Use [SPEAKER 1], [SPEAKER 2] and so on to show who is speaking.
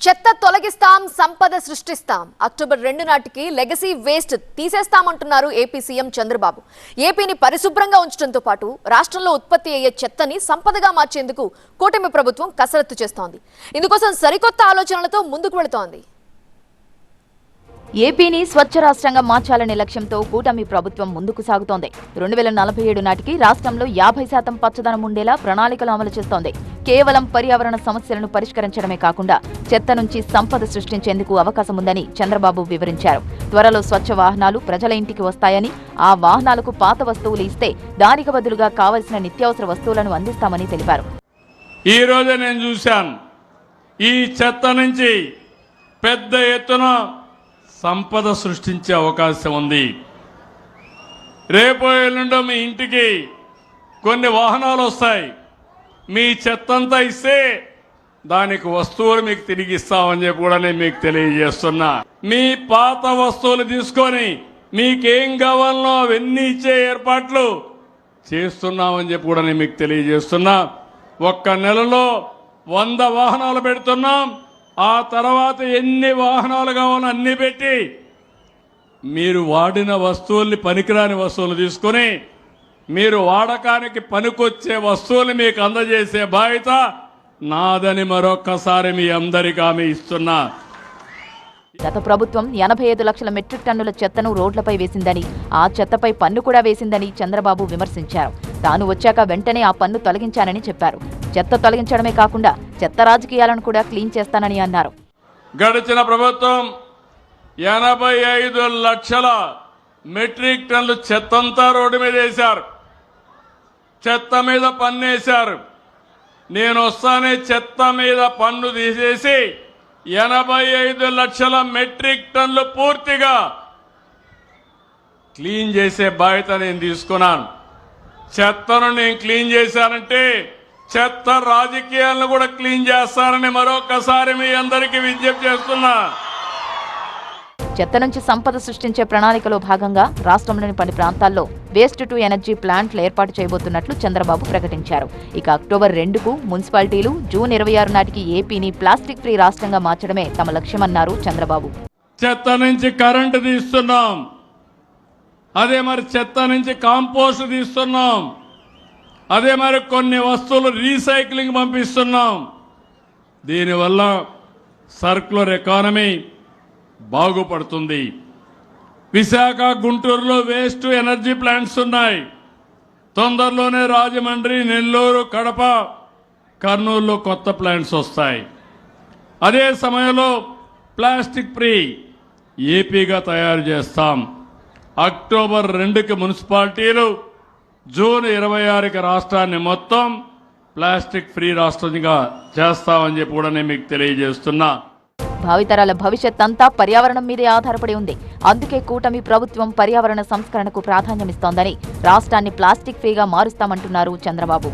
[SPEAKER 1] చెత్త తొలగిస్తాం, సంపద సృష్టిస్తాం. అక్టోబర్ 2 నాటికి లెగసీ వేస్ట్ తీసేస్తామంటున్నారు ఏపీ సీఎం చంద్రబాబు. ఏపీని పరిశుభ్రంగా ఉంచడంతో పాటు రాష్ట్రంలో ఉత్పత్తి అయ్యే చెత్తని సంపదగా మార్చేందుకు కూటమి ప్రభుత్వం కసరత్తు చేస్తోంది. ఇందుకోసం సరికొత్త ఆలోచనలతో ముందుకు వెళుతోంది.
[SPEAKER 2] ఏపీని స్వచ్ఛ రాష్ట్రంగా మార్చాలనే లక్ష్యంతో కూటమి ప్రభుత్వం ముందుకు సాగుతోంది. 2047 నాటికి రాష్ట్రంలో 50% పచ్చదనం ఉండేలా ప్రణాళికలు అమలు చేస్తోంది. కేవలం పర్యావరణ సమస్యలను పరిష్కరించడమే కాకుండా చెత్త నుంచి సంపద సృష్టించేందుకు అవకాశం ఉందని చంద్రబాబు వివరించారు. త్వరలో స్వచ్ఛ వాహనాలు ప్రజల ఇంటికి వస్తాయని, ఆ వాహనాలకు పాత వస్తువులు ఇస్తే దానికి బదులుగా కావలసిన నిత్యావసర వస్తువులను అందిస్తామని తెలిపారు.
[SPEAKER 3] ఈ రోజు నేను చూశాను, ఈ చెత్త నుంచి పెద్ద ఎత్తున సంపద సృష్టించే అవకాశం ఉంది. రేపు ఎల్లుండో మీ ఇంటికి కొన్ని వాహనాలు వస్తాయి. మీ చెత్తంతా ఇస్తే దానికి వస్తువులు మీకు తిరిగి ఇస్తామని చెప్పి కూడా నేను మీకు తెలియజేస్తున్నా. మీ పాత వస్తువులు తీసుకొని మీకేం కావాలనో అవన్నీ ఇచ్చే ఏర్పాట్లు చేస్తున్నామని చెప్పి కూడా నేను మీకు తెలియజేస్తున్నా. ఒక్క నెలలో 100 వాహనాలు పెడుతున్నాం. ఆ తర్వాత ఎన్ని వాహనాలు కావాలో అన్ని పెట్టి మీరు వాడిన వస్తువుల్ని, పనికిరాని వస్తువులు తీసుకొని మీరు వాడకానికి పనికొచ్చే వస్తువుల్ని మీకు అందజేసే బాధ్యత నాదని మరొక్కసారి మీ అందరికీ హామీ ఇస్తున్నా.
[SPEAKER 2] గత ప్రభుత్వం 85 లక్షల మెట్రిక్ టన్నుల చెత్తను రోడ్లపై వేసిందని, ఆ చెత్తపై పన్ను కూడా వేసిందని చంద్రబాబు విమర్శించారు. తాను వచ్చాక వెంటనే ఆ పన్ను తొలగించానని చెప్పారు. చెత్త తొలగించడమే కాకుండా చెత్త రాజకీయాలను కూడా క్లీన్ చేస్తానని అన్నారు.
[SPEAKER 3] గడిచిన ప్రభుత్వం 85 లక్షల మెట్రిక్ టన్నులు చెత్తంతా రోడ్డు మీద వేశారు. చెత్త మీద పన్ను వేశారు. నేను వస్తానే చెత్త మీద పన్ను తీసేసి 85 లక్షల మెట్రిక్ టన్నులు పూర్తిగా క్లీన్ చేసే బాధ్యత నేను తీసుకున్నాను. చెత్తను నేను క్లీన్ చేశానంటే చెత్త రాజకీయాలను కూడా క్లీన్ చేస్తానని మరొకసారి మీ అందరికీ విజ్ఞప్తి చేస్తున్నా.
[SPEAKER 2] చెత్త నుంచి సంపద సృష్టించే ప్రణాళికలో భాగంగా రాష్ట్రంలోని పలు ప్రాంతాల్లో వేస్ట్ టు ఎనర్జీ ప్లాంట్లు ఏర్పాటు చేయబోతున్నట్లు చంద్రబాబు ప్రకటించారు. ఇక అక్టోబర్ 2కు మున్సిపాలిటీలు, జూన్ 26 నాటికి ఏపీని ప్లాస్టిక్ ఫ్రీ రాష్ట్రంగా మార్చడమే తమ లక్ష్యమన్నారు చంద్రబాబు.
[SPEAKER 3] చెత్త నుంచి కరెంటు తీస్తున్నాం, అదే మరి చెత్త నుంచి కాంపోస్ట్ తీస్తున్నాం, అదే మరి కొన్ని వస్తువులు రీసైక్లింగ్ పంపిస్తున్నాం. దీనివల్ల సర్క్యులర్ ఎకానమీ బాగుపడుతుంది. విశాఖ, గుంటూరులో వేస్ట్ ఎనర్జీ ప్లాంట్స్ ఉన్నాయి. తొందరలోనే రాజమండ్రి, నెల్లూరు, కడప, కర్నూలులో కొత్త ప్లాంట్స్ వస్తాయి. అదే సమయంలో ప్లాస్టిక్ ఫ్రీ ఏపీగా తయారు చేస్తాం. అక్టోబర్ 2కి మున్సిపాలిటీలు, జూన్ 26కి రాష్ట్రాన్ని మొత్తం ప్లాస్టిక్ ఫ్రీ రాష్ట్రంగా చేస్తామని చెప్పి కూడా నేను మీకు తెలియజేస్తున్నా.
[SPEAKER 2] భావితరాల భవిష్యత్ అంతా పర్యావరణం మీదే ఆధారపడి ఉంది. అందుకే కూటమి ప్రభుత్వం పర్యావరణ సంస్కరణకు ప్రాధాన్యమిస్తోందని, రాష్ట్రాన్ని ప్లాస్టిక్ ఫ్రీగా మారుస్తామంటున్నారు చంద్రబాబు.